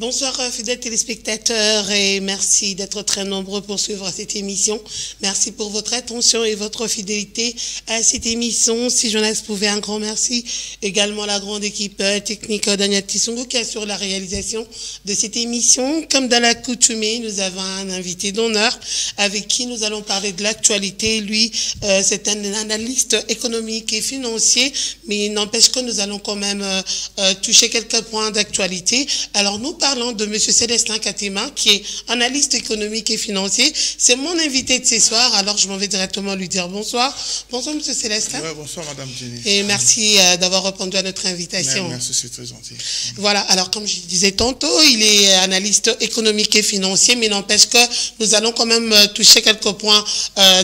Bonsoir fidèles téléspectateurs et merci d'être très nombreux pour suivre cette émission. Merci pour votre attention et votre fidélité à cette émission. Si Jonas pouvait, un grand merci. Également la grande équipe technique Daniel Tissongo qui assure la réalisation de cette émission. Comme dans l'accoutumée, nous avons un invité d'honneur avec qui nous allons parler de l'actualité. Lui, c'est un analyste économique et financier, mais il n'empêche que nous allons quand même toucher quelques points d'actualité. Alors nous parlons de M. Célestin Katima, qui est analyste économique et financier. C'est mon invité de ce soir, alors je m'en vais directement lui dire bonsoir. Bonsoir M. Célestin. Ouais, bonsoir Madame Jenny. Et merci d'avoir répondu à notre invitation. Merci, c'est très gentil. Voilà, alors comme je disais tantôt, il est analyste économique et financier, mais n'empêche que nous allons quand même toucher quelques points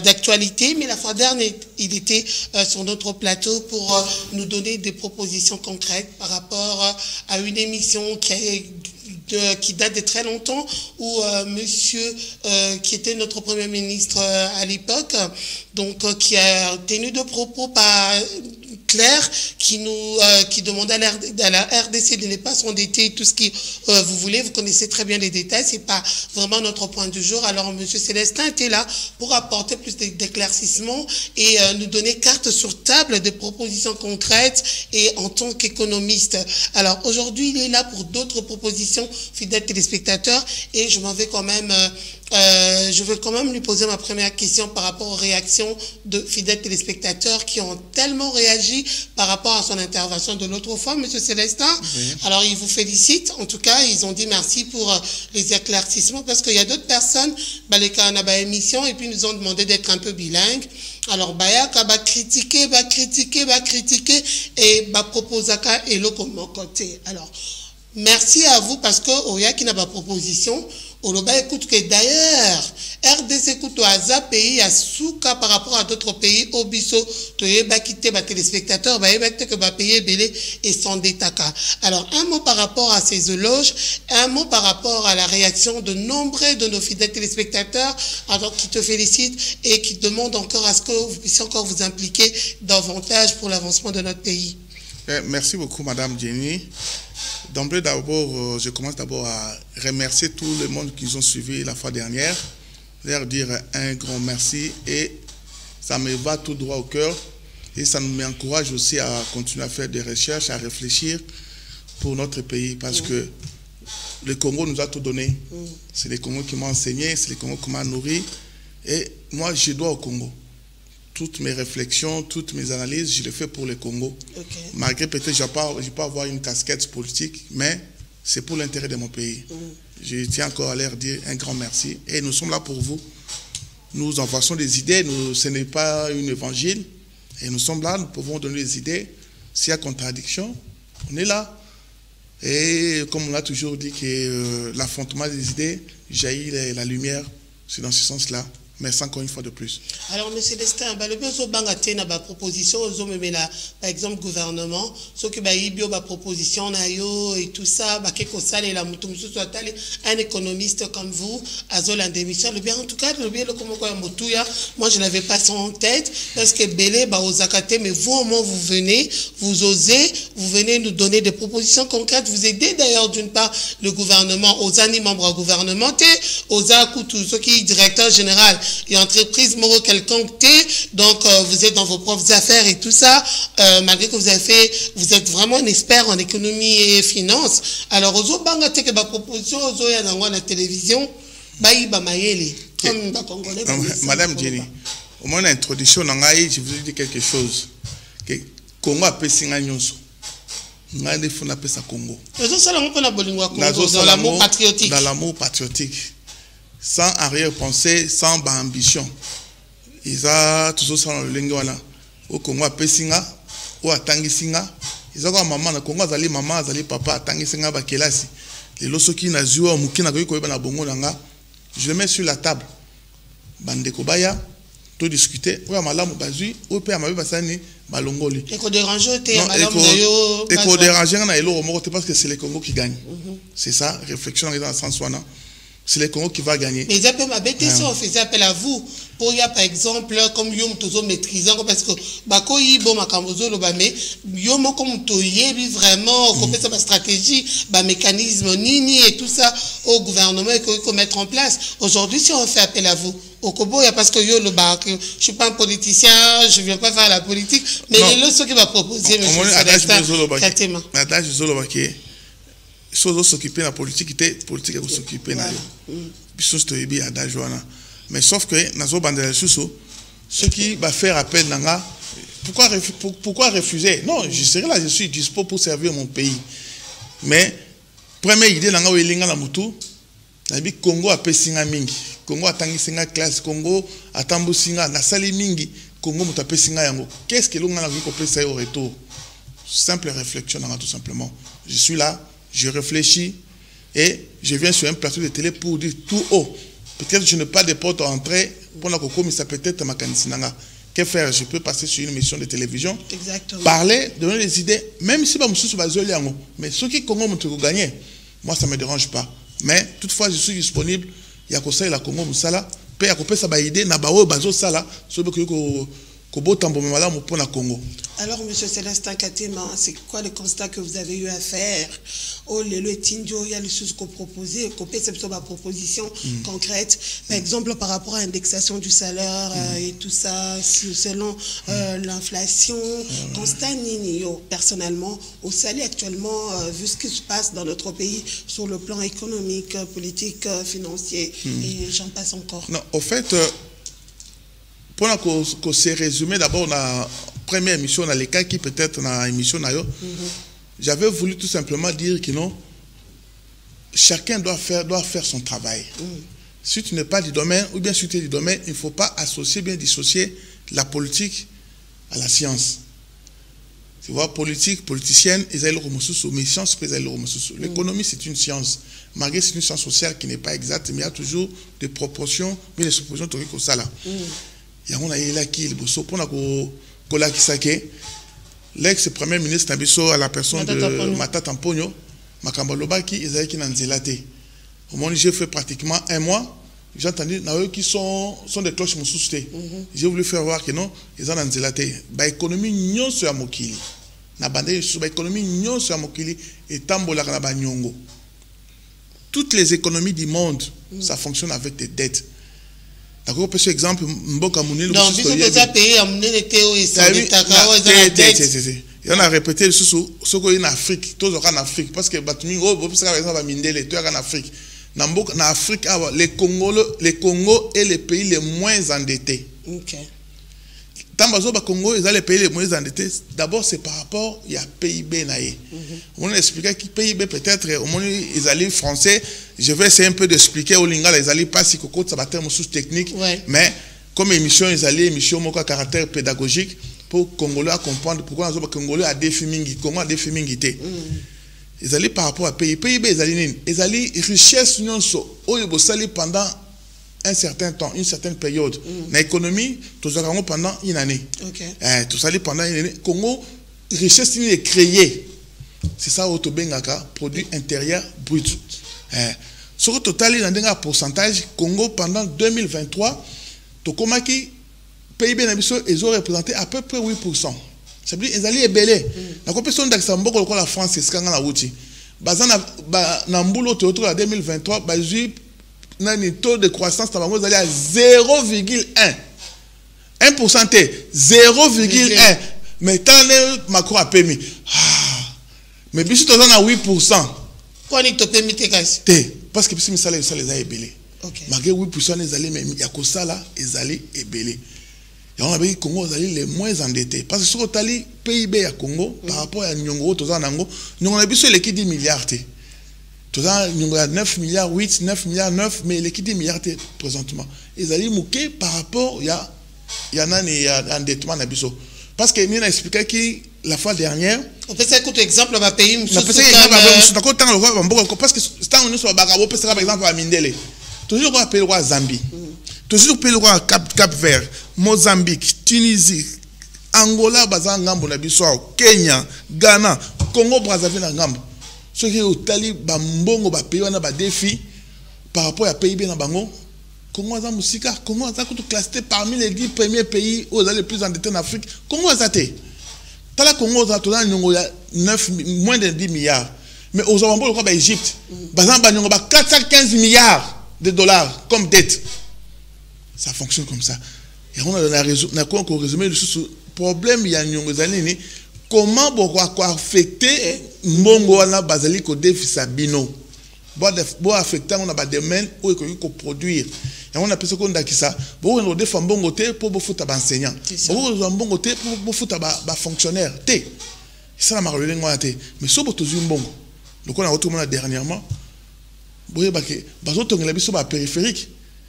d'actualité. Mais la fois dernière, il était sur notre plateau pour nous donner des propositions concrètes par rapport à une émission qui date de très longtemps, où monsieur qui était notre Premier ministre à l'époque, donc qui a tenu de propos pas clairs, qui demandait à la RDC de ne pas s'endetter, tout ce qui vous voulez, vous connaissez très bien les détails, c'est pas vraiment notre point du jour. Alors monsieur Célestin était là pour apporter plus d'éclaircissements et nous donner carte sur table de propositions concrètes et en tant qu'économiste. Alors aujourd'hui il est là pour d'autres propositions, fidèles téléspectateurs, et je m'en vais quand même je vais quand même lui poser ma première question par rapport aux réactions de fidèles téléspectateurs qui ont tellement réagi par rapport à son intervention de l'autre fois, M. Célestin. Oui. Alors, ils vous félicitent. En tout cas, ils ont dit merci pour les éclaircissements parce qu'il y a d'autres personnes, les cas en émission, et puis nous ont demandé d'être un peu bilingues. Alors, Bayaka va critiquer, et va proposer et le côté. Alors, merci à vous parce que Oya qui n'a pas proposition. Oloba écoute que d'ailleurs, RDC écoute à pays à Souka par rapport à d'autres pays, Obiso, Toyeba quitté ba téléspectateurs, ba ébecte que ba payer belé et sans détaka. Alors, un mot par rapport à ces éloges, un mot par rapport à la réaction de nombreux de nos fidèles téléspectateurs, alors qui te félicitent et qui demandent encore à ce que vous puissiez encore vous impliquer davantage pour l'avancement de notre pays. Merci beaucoup, Madame Jenny. D'emblée, d'abord, je commence d'abord à remercier tout le monde qui nous ont suivis la fois dernière, leur dire un grand merci et ça me va tout droit au cœur et ça m'encourage aussi à continuer à faire des recherches, à réfléchir pour notre pays parce que le Congo nous a tout donné. C'est le Congo qui m'a enseigné, c'est le Congo qui m'a nourri et moi je dois au Congo. Toutes mes réflexions, toutes mes analyses, je les fais pour le Congo. Okay. Malgré peut-être je ne peux avoir une casquette politique, mais c'est pour l'intérêt de mon pays. Je tiens encore à leur dire un grand merci. Et nous sommes là pour vous. Nous envoyons des idées, ce n'est pas une évangile. Et nous sommes là, nous pouvons donner des idées. S'il y a contradiction, on est là. Et comme on a toujours dit que l'affrontement des idées jaillit la lumière, c'est dans ce sens-là. Merci encore une fois de plus. Alors, M. Célestin, le besoin de la proposition, par exemple, gouvernement, ce que la proposition et tout ça, un économiste comme vous, Azol en démission, le bien en tout cas, le bien moi je n'avais pas ça en tête, parce que Belé, aux Akate, mais vous au moins vous venez, vous osez, vous venez nous donner des propositions concrètes, vous aidez d'ailleurs d'une part le gouvernement, aux années membres gouvernementés, aux Akoutou, ceux qui sont directeurs généraux et entreprise moro quelconque, donc vous êtes dans vos propres affaires et tout ça, malgré que vous êtes vraiment un expert en économie et finance. Alors aux autres banques que ma proposition aux autres dans la télévision, Madame Jenny, au moins l'introduction je vous ai dit quelque chose. Que Congo a payé nyonso. Nga defo na pesa Congo. Dans l'amour patriotique. Dans l'amour patriotique. Sans arrière-pensée, sans ambition. Ils ont toujours ça dans le linguana. Au Congo, à Pessinga, ou à Tangisinga. Ils ont maman, au Congo, azali maman, azali papa, à Tangisinga, à Kelasi. Les losoki na zua, mukina goyo na bongo nanga. Je le mets sur la table. Bande kobaya, tout discuter. Ou à malamu bazui, ou pe amabe basani, balongoli. Éco déranger, t'es à malamu nayo. Éco déranger, na elo remonte parce que c'est le Congo qui gagne. C'est ça, réflexion dans le sens ouana. c'est le Congo qui va gagner. Mais ça peut m'abaisser si on faisait appel à vous. Pour y a par exemple, comme Yom Tozo maîtrisant, parce que Bako Yibo Makambozo Lobame, Yom comme Toyebi vraiment, comme ça, ma stratégie, ma mécanisme, Nini et tout ça au gouvernement et qu'on mettre en place. Aujourd'hui, si on fait appel à vous, au Kobo, il y a parce que yo le bac, je suis pas un politicien, je viens pas faire la politique, mais il y a ce qui va proposer, monsieur Célestin Katima. Madame Zolobake, ceux qui s'occuper de la politique, politique qui s'occuper de la mais sauf que ceux qui vont faire appel, pourquoi refuser? Non, je serai là, je suis dispo pour servir mon pays. Mais, première idée, Congo a fait singa mingi. Congo a tangi singa classe. Congo a tambu singa. Na sali mingi. Congo a fait singa yango. Qu'est-ce que l'on a fait ça au retour? Simple réflexion, tout simplement. Je suis là, je réfléchis et je viens sur un plateau de télé pour dire tout haut. Peut-être que je n'ai pas de porte à entrer pour la coco, mais ça peut être ma canisinanga. Que faire? Je peux passer sur une émission de télévision. Exactement. Parler, donner des idées, même si je ne suis pas yango. Mais ceux qui Congo m'ont gagné, moi ça ne me dérange pas. Mais toutefois, je suis disponible. Il y a ça, il y a Congo Moussala. Puis il y a ça, il y a idée, Nabao, Bazo Sala, ce que Congo. Alors, M. Célestin Katima, c'est quoi le constat que vous avez eu à faire? Oh, le Tindio, il y a les choses qu'on proposait, qu'on peut c'est ma proposition concrète. Par exemple, par rapport à l'indexation du salaire et tout ça, selon l'inflation. Constat Nino, personnellement, au salaire actuellement, vu ce qui se passe dans notre pays sur le plan économique, politique, financier, et j'en passe encore. Non, au fait, pour qu'on se résume d'abord la première émission, dans les cas qui peut-être dans l'émission, j'avais voulu tout simplement dire que non, chacun doit faire son travail. Si tu n'es pas du domaine, ou bien si tu es du domaine, il ne faut pas bien dissocier la politique à la science. Tu vois, politicienne, ils ont le mais science, ils ont le l'économie, c'est une science. Malgré c'est une science sociale qui n'est pas exacte, mais il y a toujours des proportions, mais les proportions théoriques au salaire. Il y a l'ex-premier ministre à la personne de Mata Tamponyo, Makambalobaki, ils avaient qui n'anzélate. Au moment où j'ai fait pratiquement un mois, j'ai entendu qui sont des cloches moussouté. J'ai voulu faire voir que non, ils ont anzélate. L'économie non sur Mokili. Na bandé sur l'économie non sur Mokili et tambola na nyongo. Toutes les économies du monde, ça fonctionne avec des dettes. D'accord, par exemple, Mboka Mounel. Donc, si vous avez payé à Mounel et Théo, ils sont des takao, ils ont la dette. Il y en a répété ce qu'on est en Afrique, tous en Afrique, parce que Batumingo, vous savez, par exemple, Mindele, tu es en Afrique. En Afrique, les Congo est le pays les moins endettés. Ok. Tambazo Congo, ils ont les pays les moins endettés. D'abord, c'est par rapport à PIB. On expliquait que PIB peut-être, au moment où ils allaient français, je vais essayer un peu d'expliquer au Lingala, ils allaient pas si coco, ça va être sous technique, mais comme émission, ils allaient émission à caractère pédagogique pour Congolais à comprendre pourquoi les Congolais a des fémingités, comment des fémingités. Ils allaient par rapport à PIB, ils allaient richesse, ils pendant un certain temps, une certaine période. L'économie, tout ça pendant une année. Tout ça pendant une année. Congo, richesse est créée. C'est ça, Otobengaka, produit intérieur brut. Sur le total, il y a un pourcentage. Congo, pendant 2023, Tokomaki, PIB, ils ont représenté à peu près 8%. Ça veut dire qu'ils allaient ébeler. La compétition d'Axambo, la France, c'est ce qu'on a outil. Nambulo, autour de 2023, le taux de croissance vous allez à 0,1. 1%, 0,1. Mais tant que Macron a permis. Mais bien sûr, tu as 8%. Pourquoi tu as permis parce que si ça les a ébélés. Malgré 8%, les allés, mais il y a que ça là, ils allaient ébélés. Et on a vu que Congo les moins endettés. Parce que sur le PIB à Congo, par rapport à Nyongo, nous avons vu les 10 milliards. Tout ça, nous avons 9 milliards 8, 9 milliards 9, mais les 10 milliards présentement. Ils allaient mouquer par rapport, il y en a un endettement. Parce que nous avons expliqué que la fois dernière. On peut faire un exemple, on va payer une chose. Parce que c'est par exemple à Mindele. Toujours on payer le Zambie. Toujours payer le Cap-Vert, Mozambique, Tunisie, Angola, Bazangambo, Kenya, Ghana, Congo, Brazzaville, Ngambo. Ceux qui ont tali bambongo ba pays on a ba défi par rapport à PIB dans Bango, Congo a Moussika, Congo a classé parmi les 10 premiers pays où les plus endettés en Afrique. Congo a été. Tala Congo a moins de 10 milliards. Mais aux alentours de l'Égypte, il y a 415 milliards de dollars comme dette. Ça fonctionne comme ça. Et on a résumé le problème, il y a comment on affecter Mbongo na bazali ko déficit bino. Bo affecter on a ba domaine où il faut produire. Et on a pensé qu'on a qui ça. Bo on défend Mbongo te pour bo futa ba enseignant. Bo on Mbongo te pour bo futa ba fonctionnaire te. Ça la marole ngwa te. Mais so bo tozu Mbongo. Donc on a retrouvé dernièrement. Bo ba ke bazo tongela biso ba périphérique.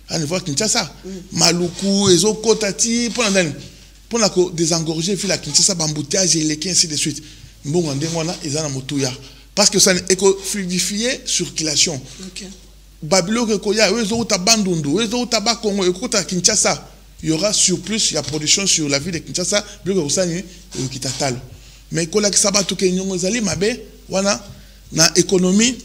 À niveau Kinshasa. Maluku ezo kotati pour la désengorger la Kinshasa bambouteage et les ainsi de suite. Mbongo ndengwana ezana motuya. Parce que ça est fluidifié circulation. OK. Babilo que koya ezo ta bandundu, ezo ta ba Congo ekota Kinshasa. Il y aura surplus, il y a production sur la ville de Kinshasa, bilo que ça ni kitatalo. Mais kola kisaba to ke nyongo zali mabe wana na économie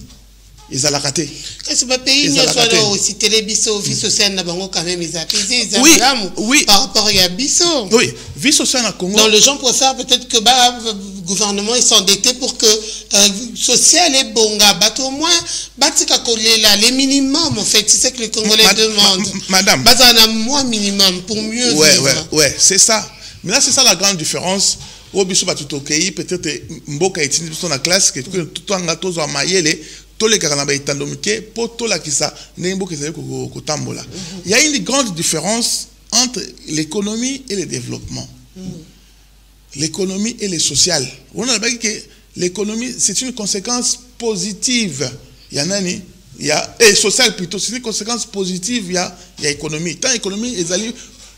ils ont la raté. Qu'est-ce que pays n'y a soit là aussi télébiso vie sociale n'a pas quand même ils apaisé ils oui, oui. Par rapport à biso. Oui, vie sociale à Congo. Donc les gens préfèrent peut-être que le gouvernement est endetté pour que social et bonga bateau au moins batika coller là les minimums en fait c'est ce que les Congolais demandent. Madame. Bazana moins minimum pour mieux vivre. Ouais, c'est ça. Mais là c'est ça la grande différence. Au biso batuto pays peut-être mboka etini biso na classe que tout en gâteau zo mayele. Il y a une grande différence entre l'économie et le développement. L'économie et le social. On a dit que l'économie, c'est une conséquence positive. Il y en a ni. Il y a, et social plutôt, c'est une conséquence positive, il y a économie. Tant économie, ils allaient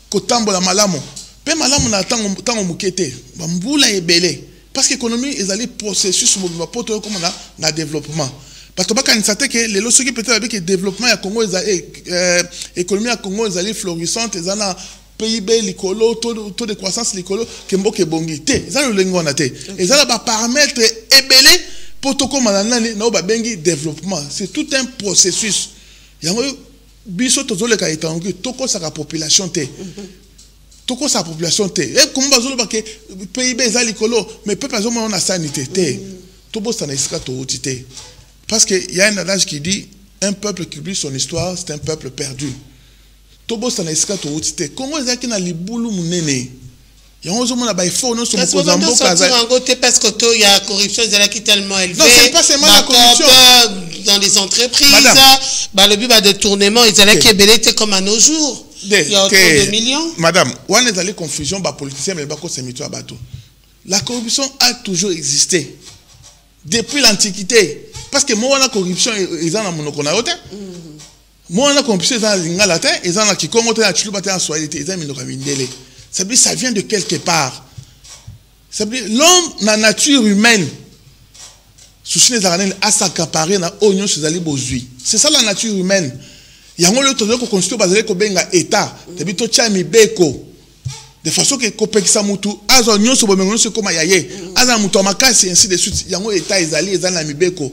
kotambo la malamo. Pe malamo na tant mukete. Bambula est belé. Parce que l'économie, ils allaient processus pour tout comme on a développement. Parce que les lois qui peut-être avec le développement à Congo, l'économie à Congo, ils allaient florissante, ils ont PIB, l'écolo, taux de croissance, l'écolo, Kemboke Bongi. Ils ont le lingonate. Ils ont des paramètres ébélés pour tout comme on a développement. C'est tout un processus. Il y a un biso tozo le cas étant que toko sa population te. Toko sa population te. Et comment bazolo ba que PIB ils ont l'écolo, mais peuple a on a sanité te. Tobo sa na iska to utite. Parce qu'il y a un adage qui dit un peuple qui oublie son histoire, c'est un peuple perdu. Tobo Sanaïska Toutite. Comment est-ce qu'il y a les boulous mounene? Il y a un jour, il faut non seulement parce que il y a la corruption qui est tellement élevée. Non, c'est pas seulement la corruption. Dans les entreprises, le but de détournement, ils allaient qui comme à nos jours. Il y a autour de millions. Madame, on est allé confusion, politicien, mais c'est mytho à bateau. La corruption a toujours existé. Depuis l'Antiquité. Parce que moi, la corruption, ils ont la monoconaote. Moi, la corruption, ils ont la lingala, ils ont la kikongo, ils ont la chulubate en soalité, ils ont la mindele. Ça vient de quelque part. L'homme, la nature humaine, souci les aranées, a s'accaparé dans l'oignon sur les bozui. C'est ça la nature humaine. Il y a un autre qui construit basé ko benga état, depuis to chami beko. De façon que kopekisa mutu azo nyonso bomengo nyonso koma yaye aza mutu makasi ainsi de suite yango état ezali ezana mibeko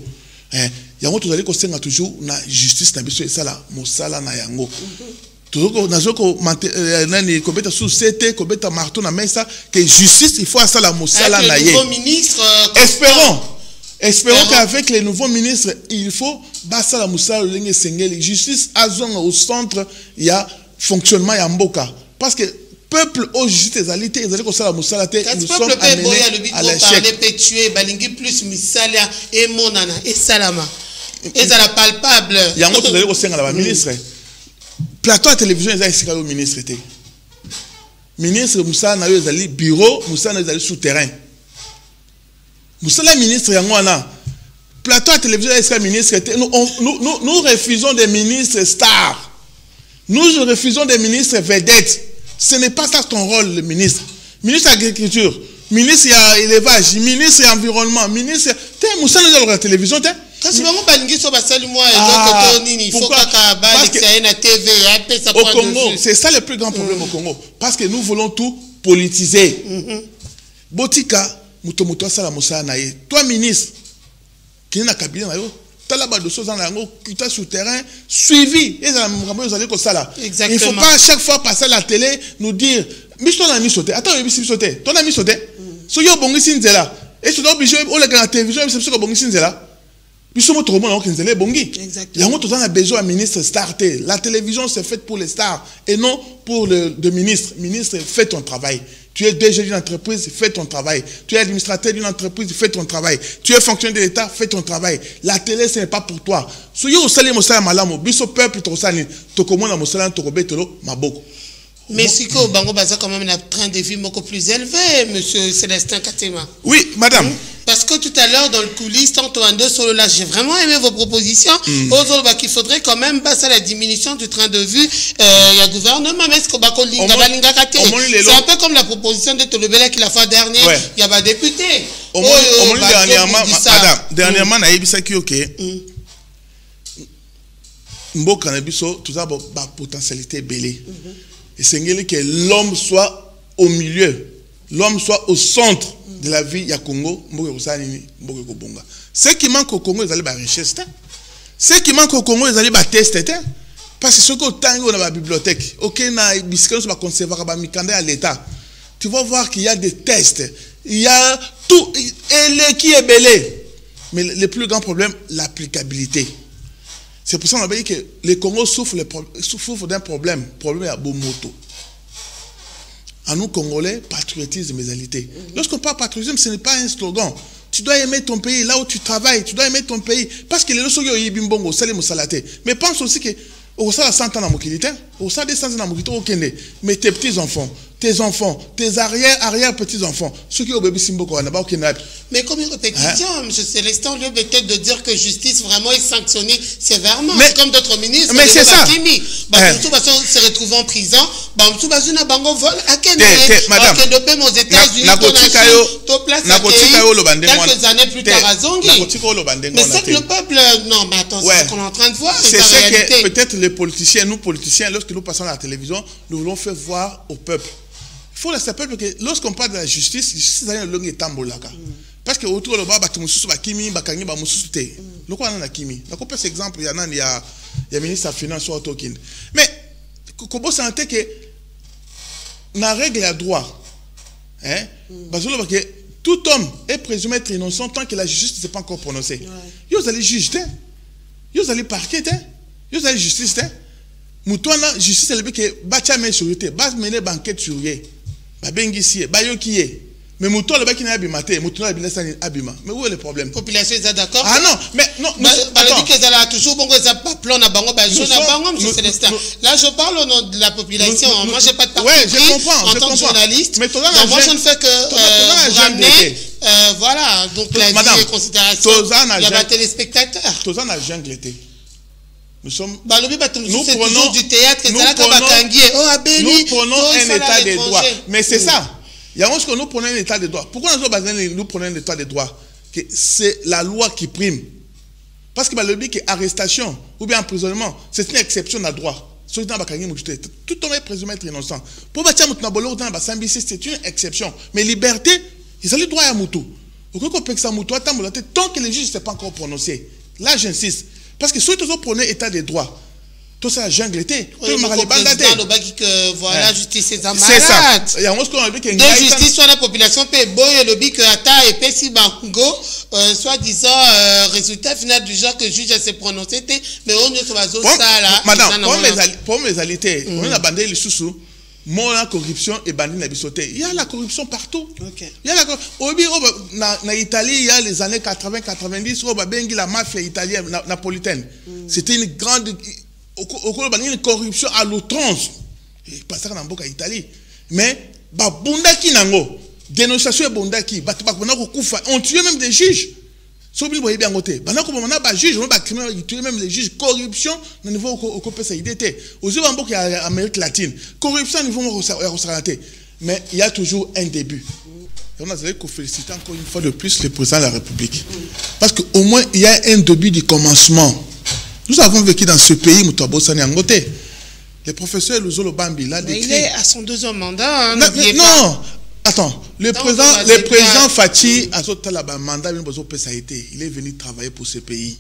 yango tozali ko senga toujours na justice na biso esala mosala na yango tozoko nazoko nani kobeta sous CT kobeta marteau na mesa que justice il faut asala mosala na ye. Espérons qu'avec les nouveaux ministres il faut basala mosala lenge sengeli justice azonga au centre il y a fonctionnement ya mboka parce que peuple au justice égalité ils allaient comme ça la musalate nous sommes amenés à l'échec tuer balingi plus misalia et monana et salama et ça la palpable il y a un autre d'aller au sein à la ministre plateau à télévision ils allaient au ministre était ministre Moussa na yo ezali bureau Moussa na ezali souterrain Moussa la ministre yangwana plateau à télévision ils allaient ministre était nous refusons des ministres stars nous refusons des ministres vedettes. Ce n'est pas ça ton rôle, le ministre. Ministre de l'Agriculture, ministre de l'élevage, ministre de l'Environnement, ministre de... Moussa nous a la télévision, t'es? Quand tu vas me ça va saluer moi et donc au Congo, c'est ça le plus grand problème au Congo. Parce que nous voulons tout politiser. Botika, muto ça la Moussa naïe. Toi, ministre, qui est dans le cabinet, talaba de choses dans la cuta sur terrain suivi et ça vous allez comme ça là. Exactement. Il faut pas à chaque fois passer à la télé nous dire mais ton ami sauté attends il sauté ton ami sauté so yo bongi sinzela et tu dois obligé au la télévision c'est ce que bongi sinzela biso mo trop mon kinzela bongi exactement. Yango toza na besoin de ministre starté. La télévision c'est faite pour les stars et non pour le ministre. Ministre, fais ton travail. Tu es DG d'une entreprise, fais ton travail. Tu es administrateur d'une entreprise, fais ton travail. Tu es fonctionnaire de l'État, fais ton travail. La télé, ce n'est pas pour toi. Si vous avez un malamo, biso peuple, tu commences à mosala, tu robetelo, maboko. Mais si que Bango Baza quand même un train de vie beaucoup plus élevé, monsieur Célestin Katema. Oui, madame. Parce que tout à l'heure, dans le coulisses, tantôt en deux solo là, j'ai vraiment aimé vos propositions. Qu'il faudrait quand même passer à la diminution du train de vue. Il y a gouvernement, mais c'est un peu comme la proposition de Tolobela qui la fois dernière. Il y a des députés. Dernièrement, madame, dernièrement, il y a eu ok. Mboka na biso, tout ça, la potentialité belée. Et c'est que l'homme soit au milieu, l'homme soit au centre de la vie ya Congo. Ce qui manque au Congo, ils allaient la richesse. Ce qui manque au Congo, ils allaient la test. Parce que ce qu'on a dans la bibliothèque, ok, na biscuit sur la conserver à l'État. Tu vas voir qu'il y a des tests, il y a tout, et qui est belé. Mais le plus grand problème, l'applicabilité. C'est pour ça qu'on a dit que les Congos souffrent d'un problème à Bomoto. À nous, Congolais, patriotisme et égalité. Lorsqu'on parle patriotisme, ce n'est pas un slogan. Tu dois aimer ton pays, là où tu travailles, tu dois aimer ton pays. Parce que les gens qui ont eu bimbongo, c'est les moussalatés. Mais pense aussi que, au sein de 100 ans dans mon kilité, au sein de 100 ans dans mon kilité, mais tes petits-enfants, tes arrière-petits-enfants, ceux qui ont bébé Simboko, n'a pas aucun. Mais comme une répétition, M. Célestin, au lieu peut-être de dire que justice vraiment est sanctionnée sévèrement, mais, comme d'autres ministres, mais c'est ça. Se retrouve en prison, madame, aux États-Unis, quelques années plus tard à Zongi. Mais c'est que le peuple, non, mais attends, c'est ce qu'on est en train de voir. C'est ce que peut-être les politiciens, nous politiciens, lorsque nous passons à la télévision, nous voulons faire voir au peuple. Il faut laisser le peuple que lorsqu'on parle de la justice est un long tambolaka. Parce que autour de là, kimi, bakangi, bamusuté. Le quoi on a kimi. Donc on peut cet exemple, il y a le ministre de la Finance sur Tokin. Mais comment sentir que la règle à droit, parce que tout homme est présumé être innocent tant que la justice ne s'est pas encore prononcée. Vous allez juger, vous allez parquer, vous allez justice. Moutouana justice elle que bacha men surité, bas mener banquette sur yé. Ba bengisie, ba yokiye. Mais mouton le ba qui n'a abimate, mouton la bilasa ni abima. Mais où est le problème? Population est d'accord? Ah non, mais non, attends. Que ça a toujours bon que ça pas plan na bango ba jaune na bango monsieur Célestin. Là je parle au nom de la population, moi j'ai pas de parti. Ouais, je comprends, en tant que journaliste. Mais moi je ne fais que ramener voilà, donc la vie et considération. Il y a des téléspectateurs. Tous en a jungle été. Nous prenons du théâtre, nous prenons un état de droit. Mais c'est ça. Il y a que nous prenons un état de droit. Pourquoi nous prenons un état de droit? C'est la loi qui prime. Parce que le but que arrestation ou bien emprisonnement, c'est une exception à droit. Tout le monde est présumé être innocent. Pour c'est une exception. Mais liberté, ils ont le droit à Moutou. Tant que le juge ne s'est pas encore prononcé. Là, j'insiste. Parce que si tu prenez l'état des droits, tout ça, jungle était. Voilà, justice, c'est ça. C'est ça. Il y a de justice, soit la population peut boyer le bic ata et pessi bango, soi-disant, résultat final du genre que le juge s'est prononcé, mais on ne va pas là. Madame, pour mes alités, on a bandé les sous-sous. La corruption et bandit n'a sauté. Il y a la corruption partout. Il y a en Italie, il y a les années 80-90, la mafia italienne, napolitaine. C'était une grande une corruption à l'outrance. Il passait dans la Italie. Mais, Bundaki Nango, dénonciation Bundaki, on tuait même des juges. On voyait bien côté. Maintenant, comme on a des juges, on a tué même les juges. Corruption, au niveau au COPSIDT. Aux États-Unis, en Amérique latine. Corruption, au niveau de mais il y a toujours un début. Et on a féliciter encore une fois de plus le président de la République. Parce qu'au moins, il y a un début du commencement. Nous avons vécu dans ce pays, le professeur Luzolo Bambi l'a décrit. Il est à son deuxième mandat. Non. Attends, le président Fachi a mandat, il est venu travailler pour ce pays.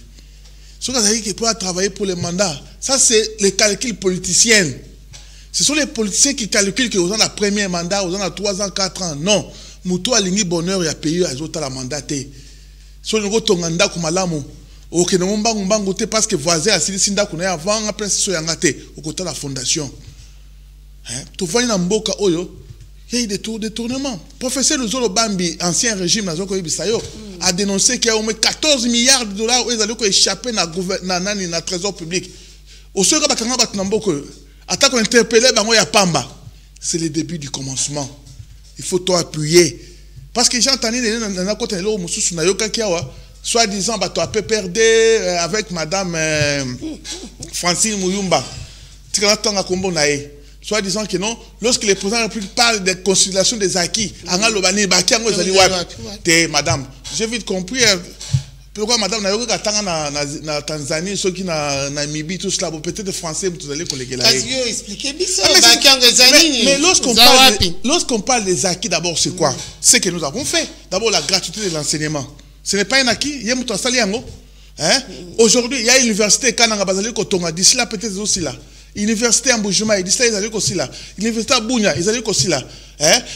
Ceux qui peuvent travailler pour les mandats. Ça, c'est les calculs politiciens. Ce sont les politiciens qui calculent qu'ils ont un premier mandat, ils ont 3 ans, 4 ans. Non. Moutou a l'ingé bonheur, il a payé à autres la mandaté. Si on a un mandat comme Alamo, ok, non, on va parce que voisin a signé Sinda qu'on a avant, après c'est sur au côté de la fondation. Tu vois, il y a un beau cas, il y a eu des détournements. Professeur Luzolo Bambi, ancien régime, a dénoncé qu'il y a au moins 14 milliards de dollars où ils allaient échapper dans le trésor public. Au seul cas, attaque qu'on interpellait, c'est le début du commencement. Il faut tout appuyer. Parce que j'ai entendu dans côté soit disant tu as PPRD avec madame Francine Mouyumba. Soit disant que non, lorsque les présidents de la République parlent de consolidation des acquis, madame, j'ai vite compris pourquoi madame na Tanzanie, ceux qui na Namibie, tout cela, peut-être français, vous allez colléguer là. Mais lorsqu'on parle des acquis, d'abord, c'est quoi? C'est que nous avons fait. D'abord, la gratuité de l'enseignement. Ce n'est pas un acquis. Aujourd'hui, il y a une université, d'ici là, peut-être aussi là. Université en Boujuma, d'ici là, ils allaient aussi là. Université à Bounia, ils allaient aussi là.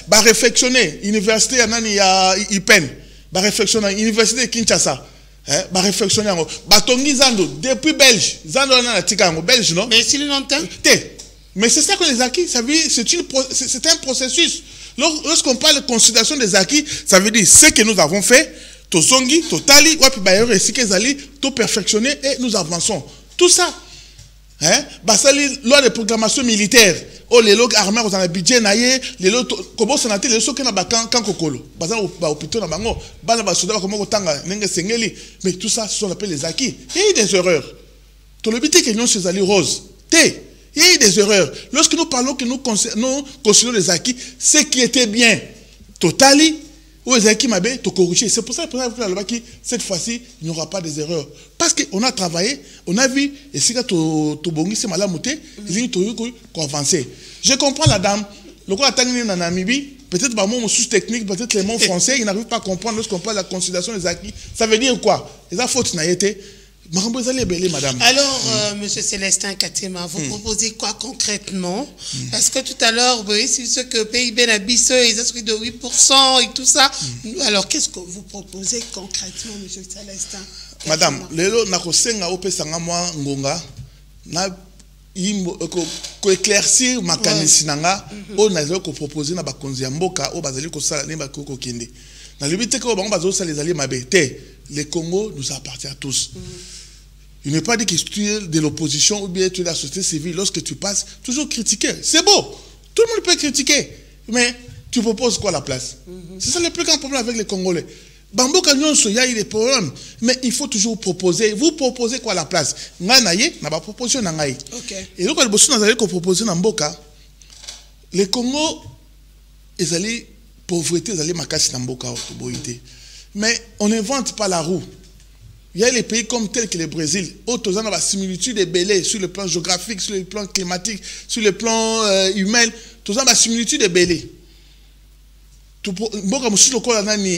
Bah, réflexionner. Université à Ipen. Bah, réflexionner. Université de Kinshasa. Bah, réflexionner. Bah, Tongi Zando, depuis Belge. Zando, on a Tikango, Belge, non? Mais si le nom mais c'est ça que les acquis, ça veut dire, c'est un processus. Lorsqu'on parle de considération des acquis, ça veut dire ce que nous avons fait, tout zongi, tout tali, tout perfectionner et nous avançons. Tout ça. Loi de programmation militaire. Oh, les logs armés, on a un budget, les logs, comment ça n'a été, les logs qui n'ont pas quand kokolo. Mais tout ça, ce sont appelés les acquis. Il y a eu des erreurs. Tout le but est que nous sommes allés rose. Il y a eu des erreurs. Lorsque nous parlons que nous considérons les acquis, ce qui était bien, totali, ou les acquis m'avaient tout corrigé. C'est pour ça que cette fois-ci, il n'y aura pas des erreurs. Parce qu'on a travaillé, on a vu, et si tu bongi, c'est mal à monter, il faut avancer. Je comprends la dame. Le coup, en Namibie, peut-être par mon sous technique, peut-être les mots français, ils n'arrivent pas à comprendre lorsqu'on parle de la considération des acquis. Ça veut dire quoi? Les fautes n'a été. Madame. Alors, Monsieur Célestin Katima, vous proposez quoi concrètement? Parce que tout à l'heure, vous voyez, c'est ce que PIB n'abisse, ils ont de 8% et tout ça. Alors, qu'est-ce que vous proposez concrètement, Monsieur Célestin? Madame, lelo nakosenga opesanga mwa ngonga na ko éclaircir makanisi nanga o nazali ko proposer na bakonzi ya mboka o bazali ko sala ne ba ko kende. Na libité ko bango bazo sala les alliés mabete. Le Congo nous appartient à tous. Il n'est pas dit que tu es de l'opposition ou bien tu es de la société civile. Lorsque tu passes, toujours critiquer. C'est beau. Tout le monde peut critiquer. Mais tu proposes quoi à la place? C'est ça le plus grand problème avec les Congolais. Bambo Kanyon, il y a eu des problèmes. Mais il faut toujours proposer. Vous proposez quoi à la place? Nganaye, n'a pas proposition nangaye. Et donc, le proposer dans Mboka, les Congo, ils allaient pauvreté, ils allaient makasi dans Mboka, mais on n'invente pas la roue. Il y a les pays comme tels que le Brésil, où ils ont la similitude des bélés sur le plan géographique, sur le plan climatique, sur le plan humain. Ils ont la similitude des bélés.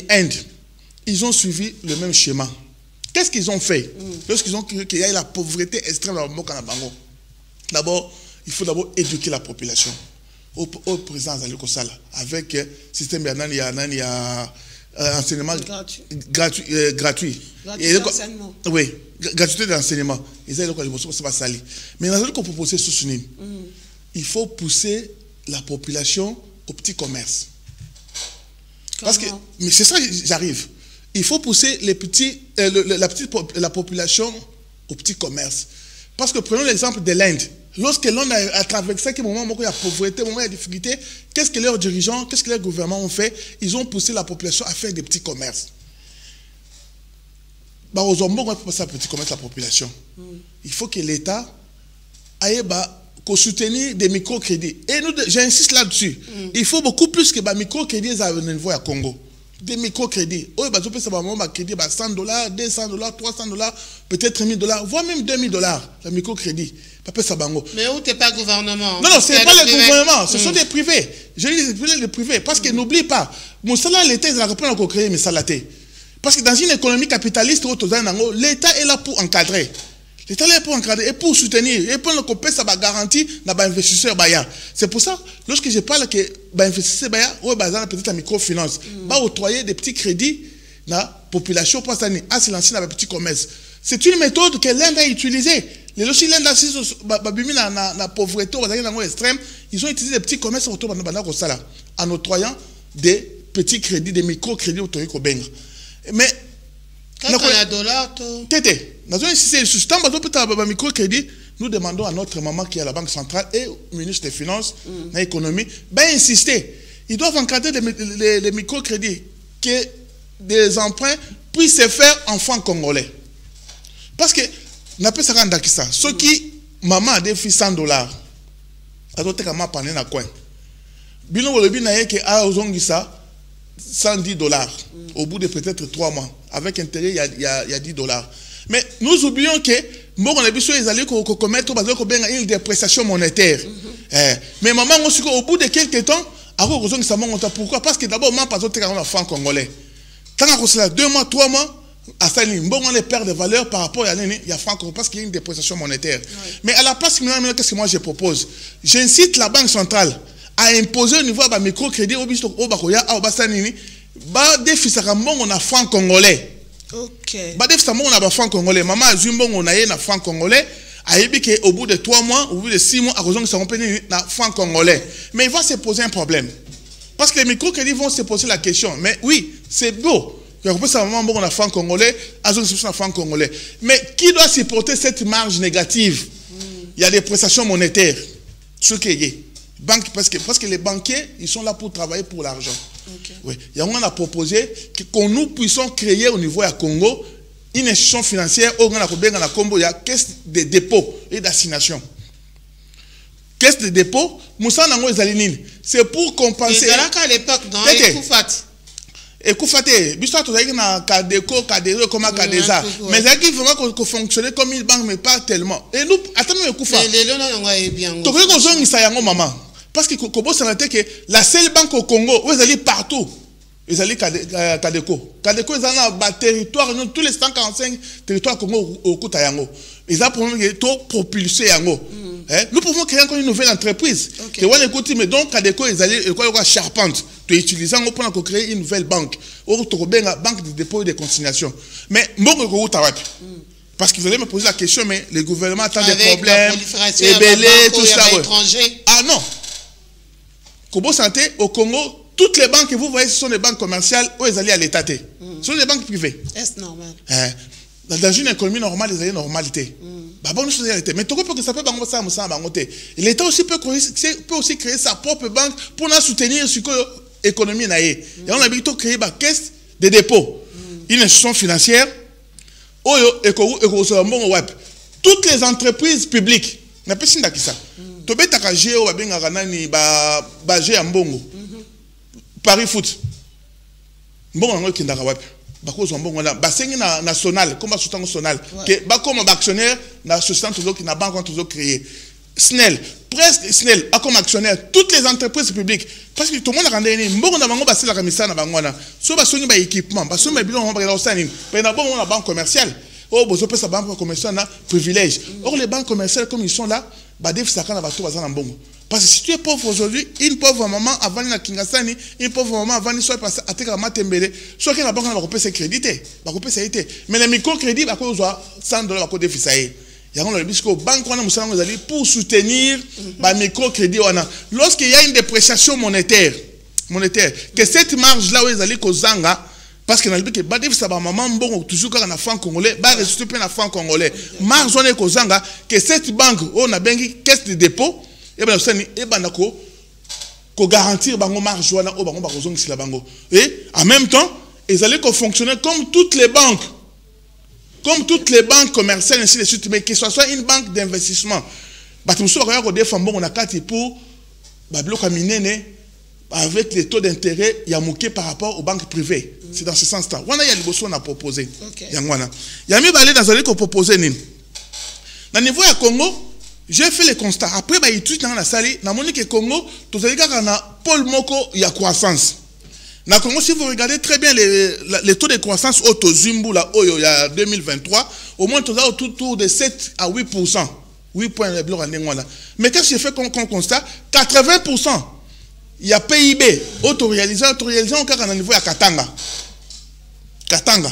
Inde, ils ont suivi le même schéma. Qu'est-ce qu'ils ont fait? Lorsqu'ils ont cru qu'il y a la pauvreté extrême dans le Mboka, d'abord, il faut d'abord éduquer la population. Au président Zali avec le système de enseignement gratuit. Oui, gratuité d'enseignement. C'est pas sali. Mais dans ce qu'on propose sous il faut pousser la population au petit commerce. Parce que, mais c'est ça, j'arrive. Il faut pousser les petits, la population au petit commerce. Parce que prenons l'exemple de l'Inde. Lorsque l'on a traversé un moment où il y a pauvreté, un moment où il y a difficulté, qu'est-ce que leurs dirigeants, qu'est-ce que leurs gouvernements ont fait? Ils ont poussé la population à faire des petits commerces. Bah, aux hommes, on va passer à petit commerce la population. Il faut que l'État aille soutenir des microcrédits. Et j'insiste là-dessus. Il faut beaucoup plus que des microcrédits à niveau à Congo. Des microcrédits. Oh, bah, ça va crédit $100, $200, $300, peut-être $1000, voire même $2000, le microcrédit. Mais où t'es pas gouvernement? Non, ce n'est pas le gouvernement, ce sont des privés. Je dis des privés, parce que n'oublie pas, mon salaire, l'État, il va reprendre encore créer mes salatés. Parce que dans une économie capitaliste, l'État est là pour encadrer. L'État est pour encadrer et pour soutenir et pour le couper ça va garantir dans l'investisseur baya. C'est pour ça lorsque je parle que l'investisseur baya ou bazar peut-être la microfinance va octroyer des petits crédits dans la population pour ça à se lancer dans le petit commerce. C'est une méthode que l'Inde a utilisée. Les lorsque l'Inde a la pauvreté dans extrême, ils ont utilisé des petits commerces autour de ça en octroyant des petits crédits, des micro-crédits autour de Benga. Mais quand on a dollar, Tété, dans un système de micro-crédit, nous demandons à notre maman qui est à la Banque centrale et au ministre des Finances, de l'économie, d'insister. Ils doivent encadrer les micro-crédits, que des emprunts puissent se faire en francs congolais. Parce que, on appelle ça dans ça. Ceux qui, maman a des filles $100, elle doit être parler dans coin. Bino le bin que a $110 au bout de peut-être 3 mois. Avec intérêt, il y a $10. Mais nous oublions que bon, on a vu qu'ils allaient commettre une dépréciation monétaire. Mais maman, au bout de quelques temps, pourquoi? Parce que d'abord, maman, pas de francs congolais. Quand on a 2 mois, 3 mois, bon, on les perd de valeur par rapport à l'année, il y a francs parce qu'il y a une dépréciation monétaire. Oui. Mais à la place, qu'est-ce que moi je propose? J'incite la Banque centrale à imposer au niveau de microcrédit au bisto au bakoya au basanini ba defisaka mbongo na franc congolais. OK. Ba defisa mbongo na franc congolais. Maman azumbongo na ye na franc congolais. Ayebi que au bout de 3 mois, au bout de 6 mois, à cause de ça na franc congolais. Mais il va se poser un problème. Parce que les microcrédits vont se poser la question. Mais oui, c'est beau. Il y a ça maman bon na franc congolais, azon na franc congolais. Mais qui doit supporter cette marge négative? Il y a des prestations monétaires. Ce qui est banque, parce que les banquiers, ils sont là pour travailler pour l'argent. Okay. Oui. Et on a proposé que nous puissions créer au niveau du Congo une institution financière où on a Combo, il y a caisse de dépôt et d'assignation. Caisse de dépôt, c'est pour compenser. Et à l'époque, dans et Koufate, Bistoire, tu as dit que Kadeco, Kadero, comme Kadeza. Mais il y a qui vraiment fonctionner comme une banque, mais pas tellement. Et nous, attendons, Koufate. Les lois, on va bien. Tu as dit que maman. Parce que Kobo, ça que la seule banque au Congo, où ils allaient partout, ils allaient Kadeco. Kadeco, ils allaient dans le territoire, tous les 145 territoires Congo au Koutayango. Ils ont trop propulsé Yango. Nous pouvons créer encore une nouvelle entreprise. Mais donc, Kadeco, ils allaient charpente. Tu utilises pour créer une nouvelle banque. Ou tu as banque de dépôt et de consignation. Mais, parce qu'ils allaient me poser la question, mais le gouvernement a des problèmes, ébélés, tout ça. Ah non! Kobo Santé, au Congo, toutes les banques que vous voyez, ce sont des banques commerciales où ils allaient à l'État. Ce sont des banques privées. Est-ce normal? Dans une économie normale, ils allaient normalité. Mais tout que ça peut l'État aussi peut aussi créer sa propre banque pour nous soutenir sur l'économie. Et on a plutôt créé une caisse de dépôt, une institution financière. Toutes les entreprises publiques, on appelle ça. Tu peux t'arranger au Bagé à Mbongo. Paris Foot. Mbongo qui est dans la bassin national, comme société nationale, comme actionnaire, la société qui n'a pas encore créé. SNEL, presque SNEL, comme actionnaire, toutes les entreprises publiques. Parce que tout le monde a rendu une bonne bassin la remise à Bangwana. Soit bassin équipement, bassin bilan, on va regarder la banque commerciale. Oh, vous avez sa banque commerciale, privilège. Or, les banques commerciales, comme ils sont là, parce que si tu es pauvre aujourd'hui, une pauvre maman avant la Kingasani, une pauvre maman avant soit passée à Tekamatembe, soit que la banque va se créditer, mais les microcrédits, va cause $100 à côté de Fissaï. Il y a un bisco banque pour soutenir les microcrédits. Lorsqu'il y a une dépréciation monétaire, que cette marge-là où ils allaient Kozanga, parce que dans le but que maman bon toujours quand on a franc congolais, bah reste pas na franc congolais. Marge on est Kozanga que cette banque on a bien caisse de dépôt et ben ça ni et banako ko garantir bango marge wana o bango ba kozongi sila bango. Et en même temps, ils allaient fonctionner comme toutes les banques. Comme toutes les banques commerciales ainsi de suite, mais que ce soit une banque d'investissement. Bah tu me souviens qu'on a fait bon on a quatre pour bablo kaminene avec les taux d'intérêt, il y a moqué par rapport aux banques privées. C'est dans ce sens-là. Il y a les bosses qu'on a proposé. Il y a mis aller dans un qu'on proposé. Dans le niveau du Congo, j'ai fait le constat. Après, il y a études dans la salle. Dans le Congo, tout à l'heure, Paul Moko, il y a croissance. Dans le Congo, si vous regardez très bien les taux de croissance au Zimbu, là, il y a 2023, au moins autour de 7 à 8%. 8 points de bloc en Engola. Mais qu'est-ce que j'ai fait comme constat? 80%. Il y a PIB, autoréalisé encore à un niveau à Katanga. Katanga.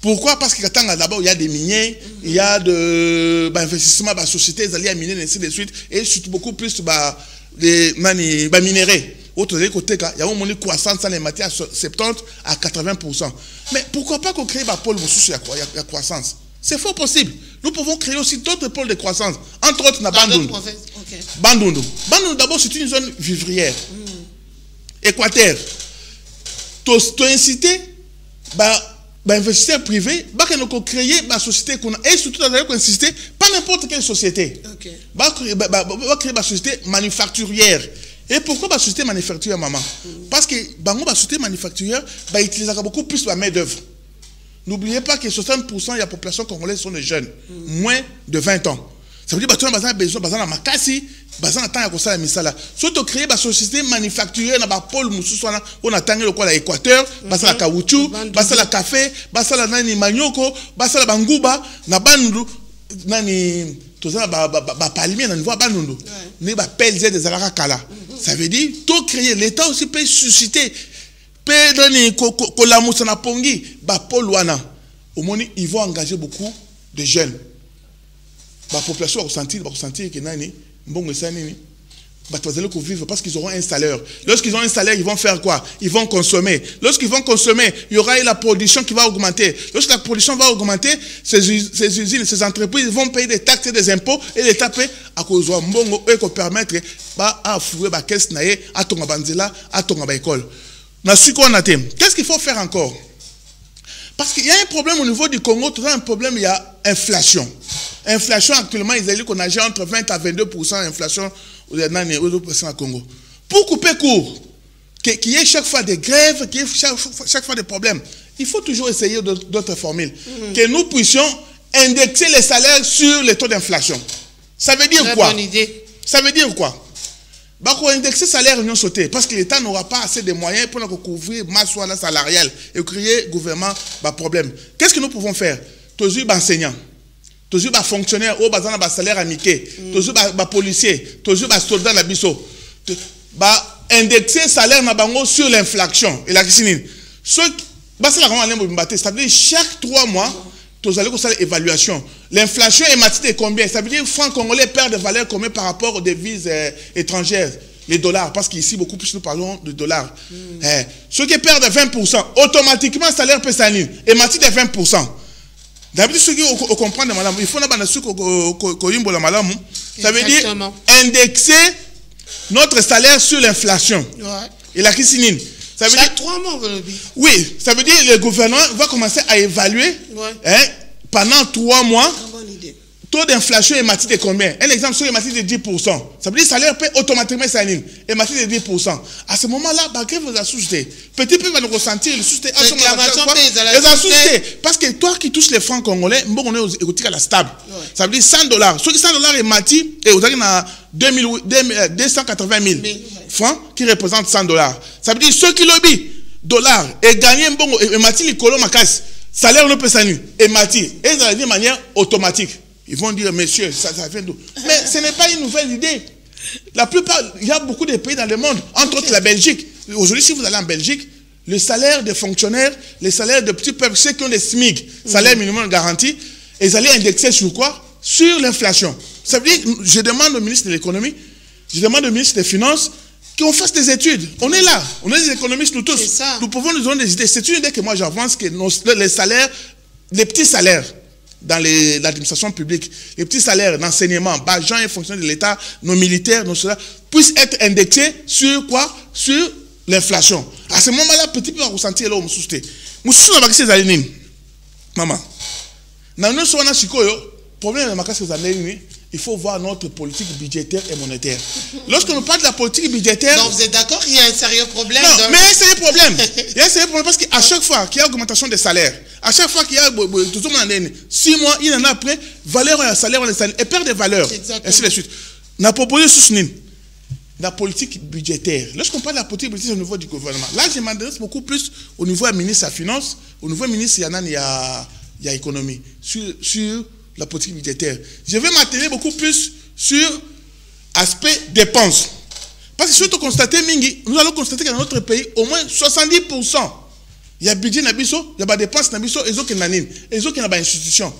Pourquoi? Parce que Katanga, d'abord, il y a des miniers, il y a de investissements, des sociétés, ils allaient à miner, ainsi de suite, et surtout beaucoup plus des minéraux. Autre côté, il y a une croissance dans les matières à 70 à 80%. Mais pourquoi pas qu'on crée un pôle sur la croissance? C'est fort possible. Nous pouvons créer aussi d'autres pôles de croissance. Entre autres, Bandundu. Bandundu. Bandundu, d'abord, c'est une zone vivrière. Équateur. Tu as incité investisseurs privés à créer une société qu'on a. Et surtout, tu as incité pas n'importe quelle société. Va créer une société manufacturière. Et pourquoi la société manufacturière, maman? Parce que la société manufacturière utilisera beaucoup plus la main-d'œuvre. N'oubliez pas que 60% de la population congolaise sont des jeunes, moins de 20 ans. Ça veut dire que tu as besoin de makasi, besoin de temps à ça misala. Surtout créer une société manufacturière dans le pôle on a tanné le quoi l'Équateur, basa la caoutchouc, basa la café, basa la nani manioko, basa la banguba, na bandu nani tozana ba palmier na niveau bandu. Ne ba pelze des alara kala. Ça veut dire tout créer l'État aussi peut susciter ils vont engager beaucoup de jeunes. La population va ressentir que vivre parce qu'ils auront un salaire. Lorsqu'ils ont un salaire, ils vont faire quoi? Ils vont consommer. Lorsqu'ils vont consommer, il y aura la production qui va augmenter. Lorsque la production va augmenter, ces usines, ces entreprises vont payer des taxes et des impôts et l'État paie à cause de mbongo et qu'on permettre à fouiller la caisse à ton banzela, à ton école. Qu'est-ce qu'il faut faire encore? Parce qu'il y a un problème au niveau du Congo, tout un problème, il y a inflation. Inflation actuellement, ils ont dit qu'on a entre 20 à 22% d'inflation au Congo. Pour couper court, qu'il y ait chaque fois des grèves, qu'il y ait chaque fois des problèmes, il faut toujours essayer d'autres formules. Que nous puissions indexer les salaires sur les taux d'inflation. Ça veut dire quoi? Bonne idée. Ça veut dire quoi? Pour indexer salaire, ils ont sauté parce que l'État n'aura pas assez de moyens pour couvrir masse salariale et créer gouvernement problème. Qu'est-ce que nous pouvons faire? Toujours enseignants, toujours fonctionnaires, au bazar na salaire amiqué, toujours policiers, toujours soldats na biso, indexer salaire na bango sur l'inflation et la crise. C'est-à-dire chaque 3 mois, vous allez faire l'évaluation. L'inflation est matée de combien? Ça veut dire que le franc congolais perd de valeur combien par rapport aux devises étrangères? Les dollars, parce qu'ici, beaucoup plus nous parlons de dollars. Ceux qui perdent 20%, automatiquement, le salaire peut s'aligner. Et matée de 20%. D'habitude, ceux qui comprennent, madame, il faut ça veut dire indexer notre salaire sur l'inflation. Et la crise. Ça veut dire 3 mois, oui, ça veut dire que le gouvernement va commencer à évaluer pendant 3 mois. Taux d'inflation est maté de combien? Un exemple, sur est de 10%. Ça veut dire que le salaire peut automatiquement s'aligner. Et maté de 10%. À ce moment-là, Baké vous a suscité. Petit peu va nous ressentir le suscité. Parce que toi qui touches les francs congolais, on est à la stable. Ça veut dire $100. Sur $100 est maté, et vous avez 280 000 francs qui représentent $100. Ça veut dire ceux qui lobby dollars et gagner un bon et maté les colons macasse. Salaire ne peut s'aligner. Et maté. Et ça de manière automatique. Ils vont dire, messieurs, ça vient d'où? Mais ce n'est pas une nouvelle idée. La plupart, il y a beaucoup de pays dans le monde, entre autres la Belgique. Aujourd'hui, si vous allez en Belgique, le salaire des fonctionnaires, les salaires de petits peuples, ceux qui ont des SMIC, salaire minimum garanti, ils allaient indexer sur quoi? Sur l'inflation. Ça veut dire, je demande au ministre de l'économie, je demande au ministre des Finances, qu'on fasse des études. On est là, on est des économistes, nous tous. Nous pouvons nous donner des idées. C'est une idée que moi j'avance, que les salaires, les petits salaires, dans l'administration publique, les petits salaires d'enseignement, gens et fonctionnaires de l'État, nos militaires, nos soldats, puissent être indexés sur quoi? Sur l'inflation. À ce moment-là, petit peu à ressentir là où nous sommes. Nous sommes dans ces années. Maman. Dans nous sommes dans le problème de ces années, il faut voir notre politique budgétaire et monétaire. Lorsque nous parlons de la politique budgétaire... Donc vous êtes d'accord qu'il y a un sérieux problème? Non, mais c'est un problème. Il y a un sérieux problème parce qu'à chaque fois qu'il y a augmentation des salaires, à chaque fois qu'il y a tout le monde 6 mois, il en a après, valeur et salaire, et perd de valeur. Exactement. Ainsi de suite. On a proposé sous la politique budgétaire. Lorsqu'on parle de la politique budgétaire au niveau du gouvernement, là je m'adresse beaucoup plus au niveau du ministre de la Finance, au niveau du ministre, il y il y a économie. Sur la politique budgétaire. Je vais m'atteler beaucoup plus sur l'aspect dépenses. Parce que surtout constater, nous allons constater que dans notre pays, au moins 70%, il y a budget nabiso, il y a des dépenses nabiso, et ils ont qui des institutions.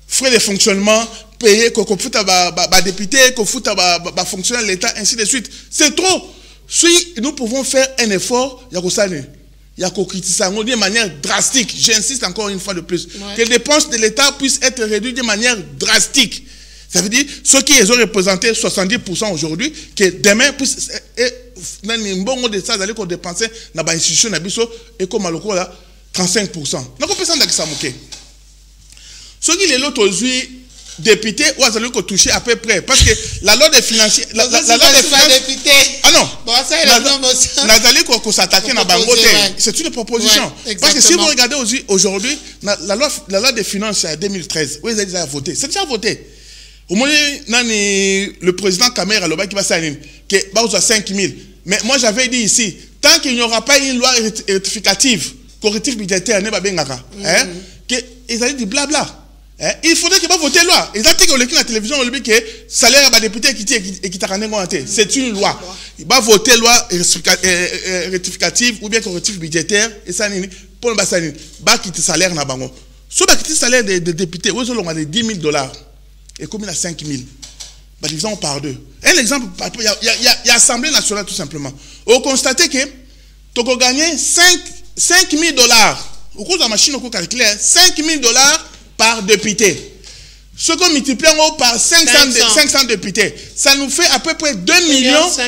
Frais de fonctionnement, payer, qu'on fout à député, qu'on fout à fonctionnaire de l'État, ainsi de suite. C'est trop. Si nous pouvons faire un effort, il y a que ça. Il y a qu'on critique ça de manière drastique. J'insiste encore une fois de plus. Ouais. Que les dépenses de l'État puissent être réduites de manière drastique. Ça veut dire, ceux qui les ont représentés 70% aujourd'hui, que demain puissent, dans les bons de ça, ils allaient dépenser dans l'institution, et comme à l'eau, 35%. Donc, on peut s'en dire que ça moque. Ceux qui les l'autre aujourd'hui, députés, ou ils allaient toucher à peu près. Parce que la loi des financiers. La loi des finances. Ah non. Bon, ça, il s'attaquer à Bangote. C'est une proposition. Ouais, parce que si vous regardez aujourd'hui, la loi des finances, c'est en 2013. Oui, ils ont déjà voté. C'est déjà voté. Au moins, le président Kamer a qui va s'aligner, qui va 5 000. Mais moi, j'avais dit ici, tant qu'il n'y aura pas une loi rectificative, correctif budgétaire, ils allaient dire blabla. Il faudrait qu'il va voter loi. Ils ont dit que la télévision, on dit que le salaire des députés qui t'a rendu. C'est une loi. Il va voter loi rectificative ou bien correctif budgétaire. Et ça, pour le bassin, il va quitter salaire. Si on quitter le salaire des députés, on a $10 000. Et comme il a 5 000, divisons par deux. Un exemple, il y a l'Assemblée nationale tout simplement. On constate que tu as gagné $5 000. Au cours de la machine, on calcule $5 000 par député. Ce qu'on multiplie par 500 députés, ça nous fait à peu près 2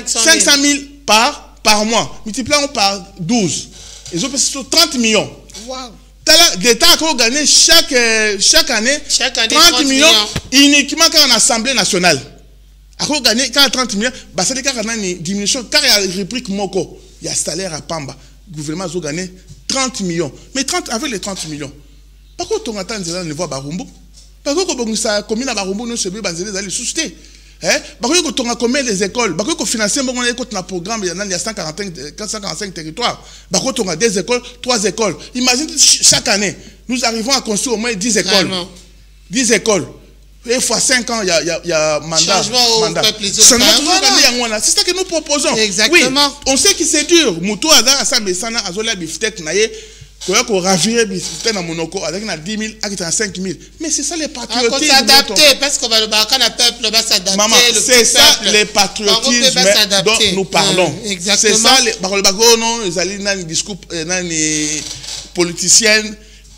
500 000 par mois. Multiplions par 12. Ils ont fait 30 millions. Wow. L'État a gagné chaque année 30 millions uniquement quand en Assemblée nationale. A gagné 30 millions, ça veut dire qu'il y a une diminution. Car il y a une rubrique Moko, il y a salaire à Pamba. Le gouvernement a gagné 30 millions. Mais avec les 30 millions, par contre, on attend le niveau Barumbu. Par contre, la commune à Barumbu, nous sommes les susciter. Par contre, on a combien les écoles. Par contre, on finance un programme, il y a 145 territoires. Par contre, on a des écoles, 3 écoles. Imagine, chaque année, nous arrivons à construire au moins 10 écoles. Vraiment. 10 écoles. Et fois 5 ans, il y a mandat. C'est ça que nous proposons. Exactement. Oui, on sait que c'est dur. Moutou Ada, Asambesana, Azola, Biftek, Naye. Qu'on ravirait dans Monoko avec 10 000 à 5 000. Mais c'est ça les patriotismes. On s'adapter parce que le peuple va s'adapter. Maman, c'est ça les patriotismes dont nous parlons. Exactement. C'est ça les discours politiciens,